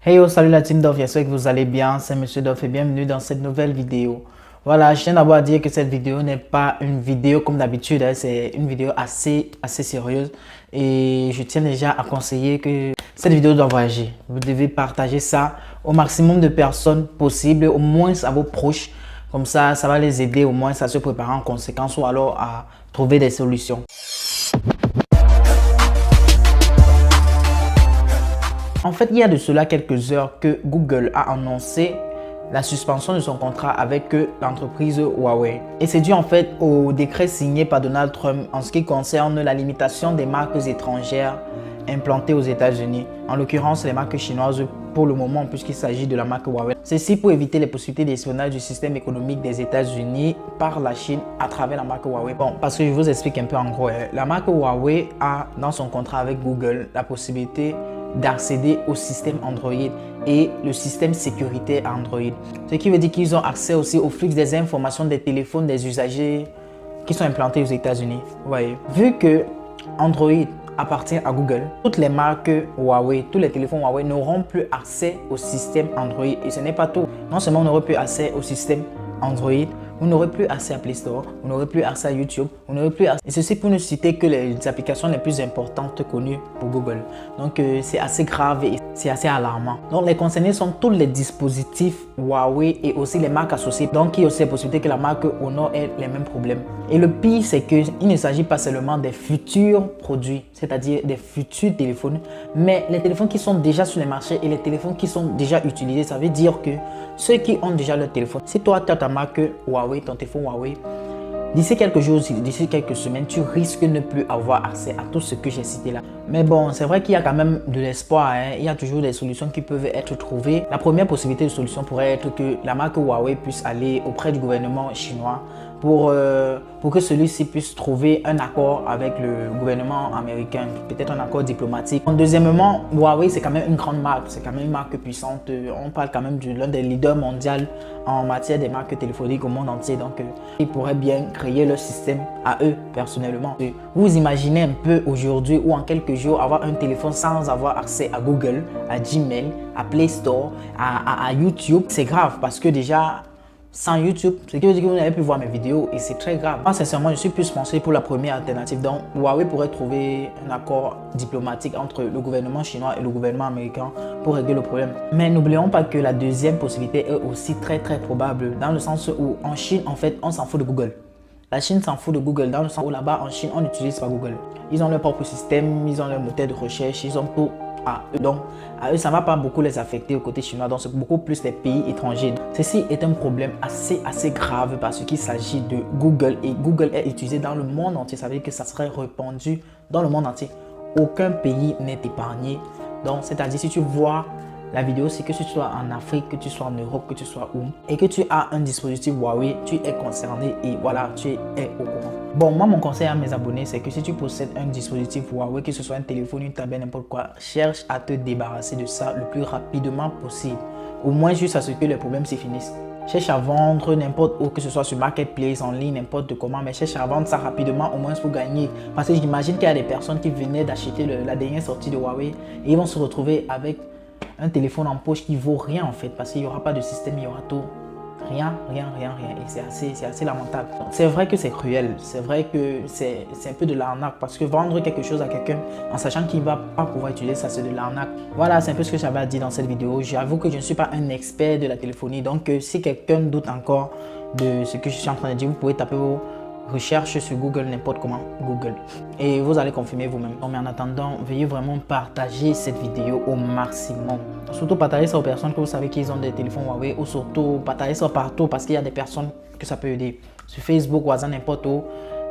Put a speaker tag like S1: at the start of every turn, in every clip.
S1: Hey yo, salut la team Dove, j'espère que vous allez bien, c'est Monsieur Dove et bienvenue dans cette nouvelle vidéo. Voilà, je tiens d'abord à dire que cette vidéo n'est pas une vidéo comme d'habitude, c'est une vidéo assez sérieuse et je tiens déjà à conseiller que cette vidéo doit voyager. Vous devez partager ça au maximum de personnes possible, au moins à vos proches, comme ça va les aider au moins à se préparer en conséquence ou alors à trouver des solutions. En fait, il y a de cela quelques heures que Google a annoncé la suspension de son contrat avec l'entreprise Huawei. Et c'est dû en fait au décret signé par Donald Trump en ce qui concerne la limitation des marques étrangères implantées aux États-Unis. En l'occurrence, les marques chinoises pour le moment puisqu'il s'agit de la marque Huawei. Ceci pour éviter les possibilités d'espionnage du système économique des États-Unis par la Chine à travers la marque Huawei. Bon, parce que je vous explique un peu en gros. La marque Huawei a dans son contrat avec Google la possibilité d'accéder au système Android et le système sécurité Android. Ce qui veut dire qu'ils ont accès aussi au flux des informations des téléphones des usagers qui sont implantés aux États-Unis. Ouais. Vu que Android appartient à Google, toutes les marques Huawei, tous les téléphones Huawei n'auront plus accès au système Android. Et ce n'est pas tout. Non seulement on n'aura plus accès au système Android, vous n'aurez plus accès à Play Store, vous n'aurez plus accès à YouTube, vous n'aurez plus accès... Et ceci pour ne citer que les applications les plus importantes connues pour Google. Donc c'est assez grave et c'est assez alarmant. Donc les concernés sont tous les dispositifs Huawei et aussi les marques associées. Donc il y a aussi la possibilité que la marque Honor ait les mêmes problèmes. Et le pire, c'est qu'il ne s'agit pas seulement des futurs produits, c'est-à-dire des futurs téléphones, mais les téléphones qui sont déjà sur le marché et les téléphones qui sont déjà utilisés. Ça veut dire que ceux qui ont déjà leur téléphone, si toi tu as ta marque Huawei, ton téléphone Huawei, d'ici quelques jours, d'ici quelques semaines, tu risques de ne plus avoir accès à tout ce que j'ai cité là. Mais bon, c'est vrai qu'il y a quand même de l'espoir, hein. Il y a toujours des solutions qui peuvent être trouvées. La première possibilité de solution pourrait être que la marque Huawei puisse aller auprès du gouvernement chinois pour que celui-ci puisse trouver un accord avec le gouvernement américain, peut-être un accord diplomatique. Deuxièmement, Huawei, c'est quand même une grande marque, c'est quand même une marque puissante. On parle quand même de l'un des leaders mondiaux en matière des marques téléphoniques au monde entier. Donc, ils pourraient bien créer leur système à eux, personnellement. Vous imaginez un peu aujourd'hui ou en quelques jours avoir un téléphone sans avoir accès à Google, à Gmail, à Play Store, à YouTube. C'est grave parce que déjà, sans YouTube, ce qui veut dire que vous n'avez pu voir mes vidéos et c'est très grave. Moi, sincèrement, je suis plus pensé pour la première alternative. Donc, Huawei pourrait trouver un accord diplomatique entre le gouvernement chinois et le gouvernement américain pour régler le problème. Mais n'oublions pas que la deuxième possibilité est aussi très probable dans le sens où en Chine, en fait, on s'en fout de Google. La Chine s'en fout de Google dans le sens où là-bas, en Chine, on n'utilise pas Google. Ils ont leur propre système, ils ont leur moteur de recherche, ils ont tout à eux. Donc, à eux, ça ne va pas beaucoup les affecter au côté chinois. Donc, c'est beaucoup plus les pays étrangers. Ceci est un problème assez grave parce qu'il s'agit de Google et Google est utilisé dans le monde entier. Ça veut dire que ça serait répandu dans le monde entier. Aucun pays n'est épargné. Donc, c'est-à-dire si tu vois la vidéo, c'est que tu sois en Afrique, que tu sois en Europe, que tu sois où, et que tu as un dispositif Huawei, tu es concerné et voilà, tu es au courant. Bon, moi, mon conseil à mes abonnés, c'est que si tu possèdes un dispositif Huawei, que ce soit un téléphone, une tablette, n'importe quoi, cherche à te débarrasser de ça le plus rapidement possible. Au moins juste à ce que les problèmes se finissent. Cherche à vendre n'importe où, que ce soit sur Marketplace, en ligne, n'importe comment, mais cherche à vendre ça rapidement au moins pour gagner. Parce que j'imagine qu'il y a des personnes qui venaient d'acheter la dernière sortie de Huawei et ils vont se retrouver avec un téléphone en poche qui vaut rien en fait parce qu'il n'y aura pas de système, il y aura tout. Rien. Et c'est assez lamentable. C'est vrai que c'est cruel, c'est vrai que c'est un peu de l'arnaque parce que vendre quelque chose à quelqu'un en sachant qu'il ne va pas pouvoir utiliser ça, c'est de l'arnaque. Voilà, c'est un peu ce que j'avais à dire dans cette vidéo. J'avoue que je ne suis pas un expert de la téléphonie, donc si quelqu'un doute encore de ce que je suis en train de dire, vous pouvez taper vos recherche sur Google, n'importe comment, Google. Et vous allez confirmer vous-même. Mais en attendant, veuillez vraiment partager cette vidéo au maximum. Surtout partager ça aux personnes que vous savez qu'ils ont des téléphones Huawei ou surtout partager ça partout parce qu'il y a des personnes que ça peut aider. Sur Facebook, WhatsApp, n'importe où.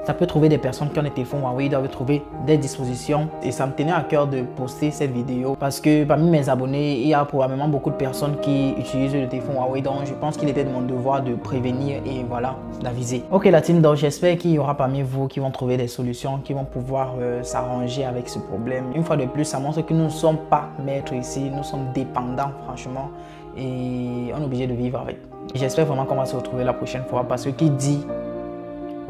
S1: Ça peut trouver des personnes qui ont des téléphones Huawei, ils doivent trouver des dispositions. Et ça me tenait à cœur de poster cette vidéo parce que parmi mes abonnés, il y a probablement beaucoup de personnes qui utilisent le téléphone Huawei. Donc je pense qu'il était de mon devoir de prévenir et voilà, d'aviser. Ok la team, donc j'espère qu'il y aura parmi vous qui vont trouver des solutions, qui vont pouvoir s'arranger avec ce problème. Une fois de plus, ça montre que nous ne sommes pas maîtres ici, nous sommes dépendants franchement et on est obligé de vivre avec. J'espère vraiment qu'on va se retrouver la prochaine fois parce que qui dit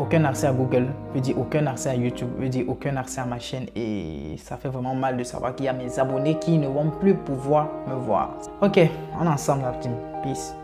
S1: aucun accès à Google, veut dire aucun accès à YouTube, veut dire aucun accès à ma chaîne. Et ça fait vraiment mal de savoir qu'il y a mes abonnés qui ne vont plus pouvoir me voir. Ok, on est ensemble la team. Peace.